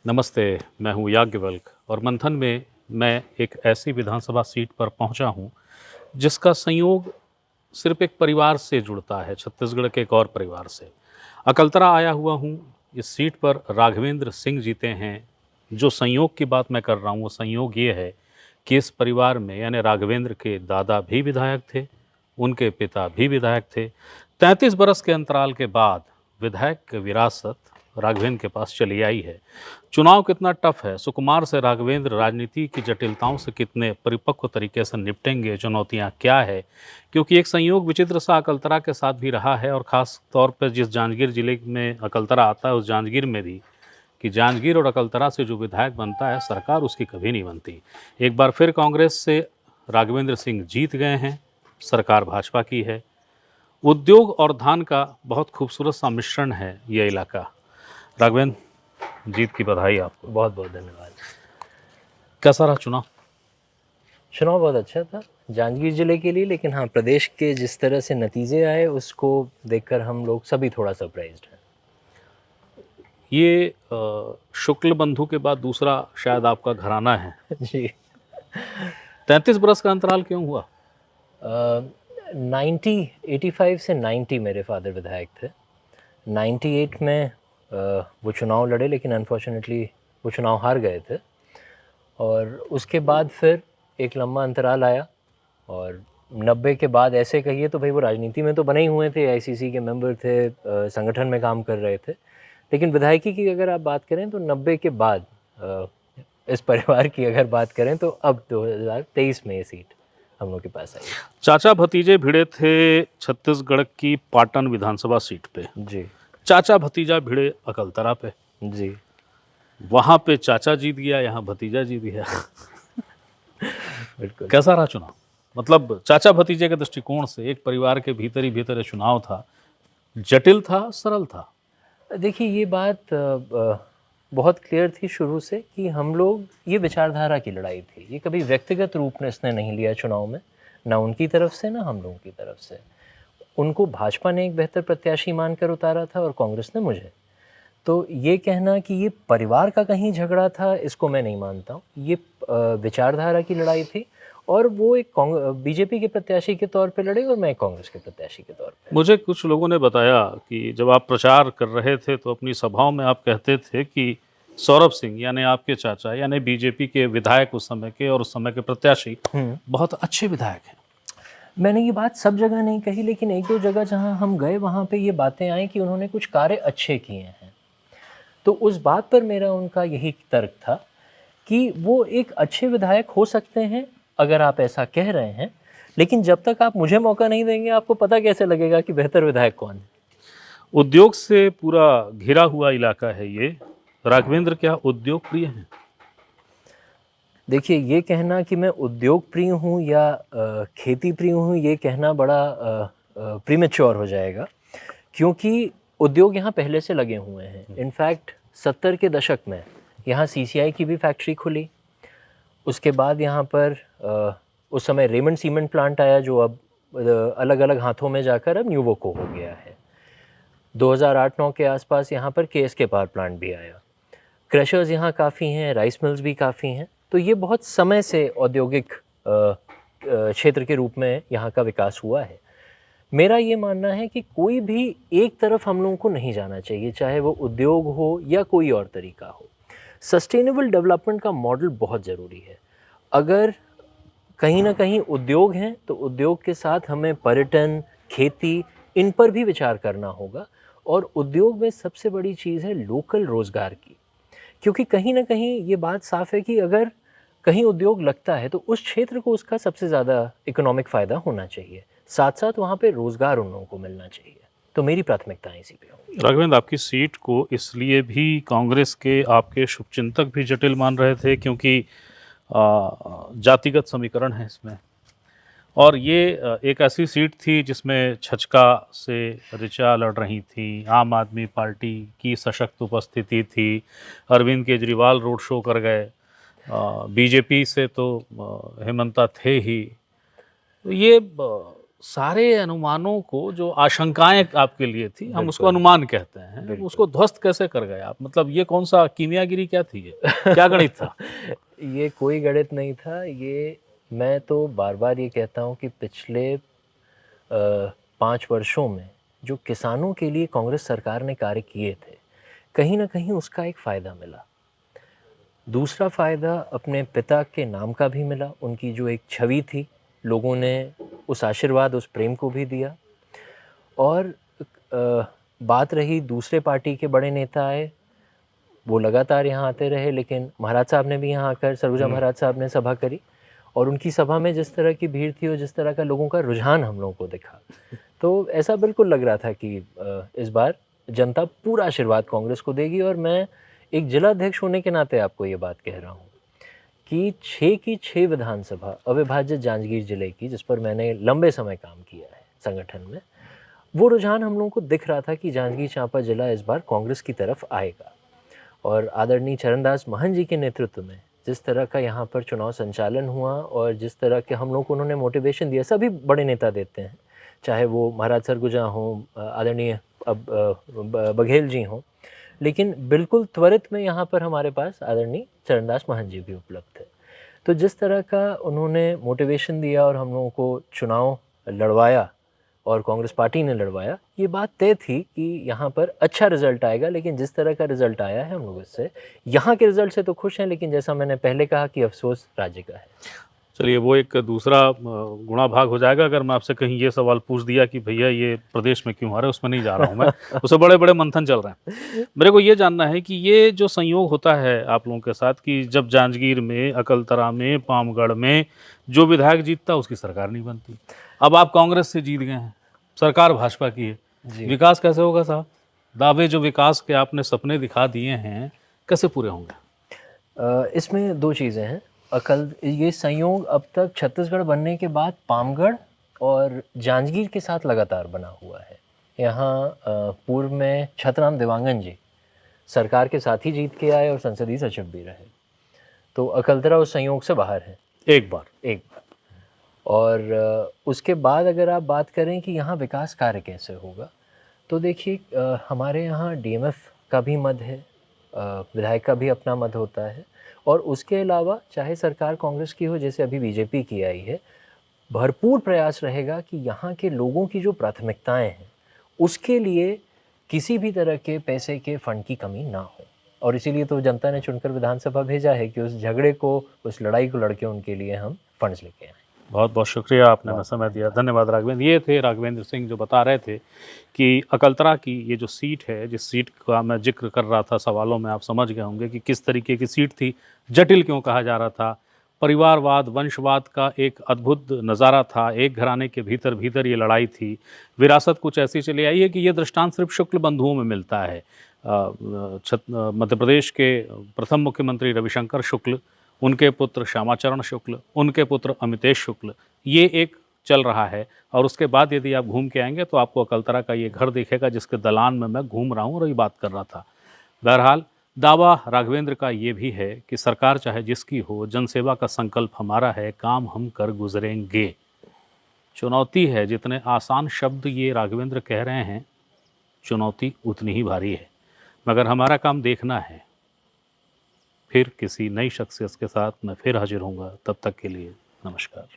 नमस्ते, मैं हूँ याज्ञवल्क्य और मंथन में मैं एक ऐसी विधानसभा सीट पर पहुँचा हूँ, जिसका संयोग सिर्फ़ एक परिवार से जुड़ता है, छत्तीसगढ़ के एक और परिवार से। अकलतरा आया हुआ हूँ, इस सीट पर राघवेंद्र सिंह जीते हैं। जो संयोग की बात मैं कर रहा हूँ, वो संयोग ये है कि इस परिवार में यानी राघवेंद्र के दादा भी विधायक थे, उनके पिता भी विधायक थे। 33 बरस के अंतराल के बाद विधायक की विरासत राघवेंद्र के पास चली आई है। चुनाव कितना टफ है, सुकुमार से राघवेंद्र राजनीति की जटिलताओं से कितने परिपक्व तरीके से निपटेंगे, चुनौतियां क्या है, क्योंकि एक संयोग विचित्र सा अकलतरा के साथ भी रहा है और ख़ास तौर पर जिस जांजगीर जिले में अकलतरा आता है उस जांजगीर में भी कि जांजगीर और अकलतरा से जो विधायक बनता है सरकार उसकी कभी नहीं बनती। एक बार फिर कांग्रेस से राघवेंद्र सिंह जीत गए हैं, सरकार भाजपा की है। उद्योग और धान का बहुत खूबसूरत सा मिश्रण है ये इलाका। राघवेंद्र, जीत की बधाई आपको। बहुत बहुत धन्यवाद। कैसा रहा चुनाव? चुनाव बहुत अच्छा था जांजगीर जिले के लिए, लेकिन हाँ, प्रदेश के जिस तरह से नतीजे आए उसको देखकर हम लोग सभी थोड़ा सरप्राइज्ड हैं। ये शुक्ल बंधु के बाद दूसरा शायद आपका घराना है। जी। 33 बरस का अंतराल क्यों हुआ? 85 से 90 मेरे फादर विधायक थे। 98 में वो चुनाव लड़े, लेकिन अनफॉर्चुनेटली वो चुनाव हार गए थे। और उसके बाद फिर एक लंबा अंतराल आया और 90 के बाद ऐसे कहिए तो भाई वो राजनीति में तो बने ही हुए थे, आईसीसी के मेंबर थे, संगठन में काम कर रहे थे, लेकिन विधायकी की अगर आप बात करें तो 90 के बाद इस परिवार की अगर बात करें तो अब 2023 में ये सीट हम लोग के पास आई। चाचा भतीजे भिड़े थे छत्तीसगढ़ की पाटन विधानसभा सीट पे। जी चाचा भतीजा भिड़े अकलतरा पे। जी। वहां पे चाचा जीत गया, यहाँ भतीजा जीत गया। बिल्कुल। कैसा रहा चुनाव? मतलब चाचा भतीजे के दृष्टिकोण से एक परिवार के भीतर ही भीतर ये चुनाव था, जटिल था, सरल था? देखिए, ये बात बहुत क्लियर थी शुरू से कि हम लोग, ये विचारधारा की लड़ाई थी। ये कभी व्यक्तिगत रूप में इसने नहीं लिया चुनाव में, ना उनकी तरफ से ना हम लोगों की तरफ से। उनको भाजपा ने एक बेहतर प्रत्याशी मानकर उतारा था और कांग्रेस ने मुझे। तो ये कहना कि ये परिवार का कहीं झगड़ा था, इसको मैं नहीं मानता हूँ। ये विचारधारा की लड़ाई थी और वो एक बीजेपी के प्रत्याशी के तौर पे लड़े और मैं कांग्रेस के प्रत्याशी के तौर पे। मुझे कुछ लोगों ने बताया कि जब आप प्रचार कर रहे थे तो अपनी सभाओं में आप कहते थे कि सौरभ सिंह यानी आपके चाचा यानी बीजेपी के विधायक उस समय के और उस समय के प्रत्याशी बहुत अच्छे विधायक हैं। मैंने ये बात सब जगह नहीं कही, लेकिन एक दो जगह जहां हम गए वहां पे ये बातें आई कि उन्होंने कुछ कार्य अच्छे किए हैं। तो उस बात पर मेरा उनका यही तर्क था कि वो एक अच्छे विधायक हो सकते हैं अगर आप ऐसा कह रहे हैं, लेकिन जब तक आप मुझे मौका नहीं देंगे आपको पता कैसे लगेगा कि बेहतर विधायक कौन है। उद्योग से पूरा घिरा हुआ इलाका है ये। राघवेंद्र क्या उद्योग प्रिय हैं? देखिए, ये कहना कि मैं उद्योग प्रिय हूँ या खेती प्रिय हूँ, ये कहना बड़ा प्रीमेच्योर हो जाएगा, क्योंकि उद्योग यहाँ पहले से लगे हुए हैं। इनफैक्ट 70 के दशक में यहाँ सीसीआई की भी फैक्ट्री खुली। उसके बाद यहाँ पर उस समय रेमंड सीमेंट प्लांट आया, जो अब अलग अलग हाथों में जाकर अब न्यूवोको हो गया है। 2008-9 के आसपास यहाँ पर केएसके पावर प्लांट भी आया। क्रशर्स यहाँ काफ़ी हैं, राइस मिल्स भी काफ़ी हैं। तो ये बहुत समय से औद्योगिक क्षेत्र के रूप में यहाँ का विकास हुआ है। मेरा ये मानना है कि कोई भी एक तरफ हम लोगों को नहीं जाना चाहिए, चाहे वो उद्योग हो या कोई और तरीका हो। सस्टेनेबल डेवलपमेंट का मॉडल बहुत ज़रूरी है। अगर कहीं ना कहीं उद्योग हैं तो उद्योग के साथ हमें पर्यटन, खेती, इन पर भी विचार करना होगा। और उद्योग में सबसे बड़ी चीज़ है लोकल रोज़गार की, क्योंकि कहीं ना कहीं ये बात साफ है कि अगर कहीं उद्योग लगता है तो उस क्षेत्र को उसका सबसे ज़्यादा इकोनॉमिक फ़ायदा होना चाहिए, साथ साथ वहाँ पे रोज़गार उन लोगों को मिलना चाहिए। तो मेरी प्राथमिकता इसी पे होगी। राघवेंद्र, आपकी सीट को इसलिए भी कांग्रेस के आपके शुभचिंतक भी जटिल मान रहे थे क्योंकि जातिगत समीकरण है इसमें, और ये एक ऐसी सीट थी जिसमें छचका से ऋचा लड़ रही थी, आम आदमी पार्टी की सशक्त उपस्थिति थी, अरविंद केजरीवाल रोड शो कर गए, बीजेपी से तो हेमंता थे ही। तो ये सारे अनुमानों को, जो आशंकाएं आपके लिए थी, हम उसको बिल्कुल। अनुमान कहते हैं, बिल्कुल। उसको ध्वस्त कैसे कर गए आप? मतलब ये कौन सा कीमियागिरी क्या थी ये? क्या गणित था? ये कोई गणित नहीं था। ये मैं तो बार-बार ये कहता हूँ कि पिछले 5 वर्षों में जो किसानों के लिए कांग्रेस सरकार ने कार्य किए थे, कहीं न कहीं उसका एक फ़ायदा मिला। दूसरा फ़ायदा अपने पिता के नाम का भी मिला, उनकी जो एक छवि थी, लोगों ने उस आशीर्वाद, उस प्रेम को भी दिया। और बात रही दूसरे पार्टी के बड़े नेता आए, वो लगातार यहाँ आते रहे, लेकिन महाराज साहब ने भी यहाँ आकर, सरगुजा महाराज साहब ने सभा करी और उनकी सभा में जिस तरह की भीड़ थी और जिस तरह का लोगों का रुझान हम लोगों को दिखा, तो ऐसा बिल्कुल लग रहा था कि इस बार जनता पूरा आशीर्वाद कांग्रेस को देगी। और मैं एक जिलाध्यक्ष होने के नाते आपको ये बात कह रहा हूँ कि 6 की 6 विधानसभा अविभाजित जांजगीर जिले की, जिस पर मैंने लंबे समय काम किया है संगठन में, वो रुझान हम लोगों को दिख रहा था कि जांजगीर चांपा जिला इस बार कांग्रेस की तरफ आएगा। और आदरणीय चरणदास महंत जी के नेतृत्व में जिस तरह का यहाँ पर चुनाव संचालन हुआ और जिस तरह के हम लोग को उन्होंने मोटिवेशन दिया, सभी बड़े नेता देते हैं, चाहे वो महाराज सरगुजा हों, आदरणीय अब बघेल जी हों, लेकिन बिल्कुल त्वरित में यहाँ पर हमारे पास आदरणीय चरणदास महंत जी भी उपलब्ध थे। तो जिस तरह का उन्होंने मोटिवेशन दिया और हम लोगों को चुनाव लड़वाया और कांग्रेस पार्टी ने लड़वाया, ये बात तय थी कि यहाँ पर अच्छा रिजल्ट आएगा। लेकिन जिस तरह का रिजल्ट आया है, हम लोग इससे, यहाँ के रिजल्ट से तो खुश हैं, लेकिन जैसा मैंने पहले कहा कि अफसोस राज्य का है। चलिए, वो एक दूसरा गुणा भाग हो जाएगा अगर मैं आपसे कहीं ये सवाल पूछ दिया कि भैया ये प्रदेश में क्यों हारे, उसमें नहीं जा रहा हूँ मैं। उससे बड़े बड़े मंथन चल रहे हैं। मेरे को ये जानना है कि ये जो संयोग होता है आप लोगों के साथ कि जब जांजगीर में, अकलतरा में, पामगढ़ में जो विधायक जीतता उसकी सरकार नहीं बनती। अब आप कांग्रेस से जीत गए हैं, सरकार भाजपा की है, विकास कैसे होगा साहब? दावे जो विकास के आपने सपने दिखा दिए हैं, कैसे पूरे होंगे? इसमें 2 चीज़ें हैं। ये संयोग अब तक छत्तीसगढ़ बनने के बाद पामगढ़ और जांजगीर के साथ लगातार बना हुआ है। यहाँ पूर्व में छतराम देवांगन जी सरकार के साथ ही जीत के आए और संसदीय सचिव भी रहे, तो अकलतरा उस संयोग से बाहर है एक बार। और उसके बाद अगर आप बात करें कि यहाँ विकास कार्य कैसे होगा, तो देखिए हमारे यहाँ डीएमएफ का भी मत है, विधायक का भी अपना मत होता है, और उसके अलावा चाहे सरकार कांग्रेस की हो, जैसे अभी बीजेपी की आई है, भरपूर प्रयास रहेगा कि यहाँ के लोगों की जो प्राथमिकताएं हैं उसके लिए किसी भी तरह के पैसे के फंड की कमी ना हो। और इसीलिए तो जनता ने चुनकर विधानसभा भेजा है कि उस झगड़े को, उस लड़ाई को लड़के उनके लिए हम फंड्स लेके आए। बहुत बहुत शुक्रिया, आपने हमें समय दिया। धन्यवाद राघवेंद्र। ये थे राघवेंद्र सिंह जो बता रहे थे कि अकलतरा की ये जो सीट है, जिस सीट का मैं जिक्र कर रहा था सवालों में, आप समझ गए होंगे कि किस तरीके की सीट थी, जटिल क्यों कहा जा रहा था। परिवारवाद, वंशवाद का एक अद्भुत नज़ारा था, एक घराने के भीतर भीतर ये लड़ाई थी। विरासत कुछ ऐसी चली आई है कि ये दृष्टांत सिर्फ शुक्ल बंधुओं में मिलता है। मध्य प्रदेश के प्रथम मुख्यमंत्री रविशंकर शुक्ल, उनके पुत्र श्यामाचरण शुक्ल, उनके पुत्र अमितेश शुक्ल, ये एक चल रहा है। और उसके बाद यदि आप घूम के आएंगे तो आपको अकलतरा का ये घर दिखेगा जिसके दलान में मैं घूम रहा हूँ और ये बात कर रहा था। बहरहाल, दावा राघवेंद्र का ये भी है कि सरकार चाहे जिसकी हो, जनसेवा का संकल्प हमारा है, काम हम कर गुजरेंगे। चुनौती है, जितने आसान शब्द ये राघवेंद्र कह रहे हैं, चुनौती उतनी ही भारी है, मगर हमारा काम देखना है। फिर किसी नई शख्सियत के साथ मैं फिर हाजिर होऊंगा, तब तक के लिए नमस्कार।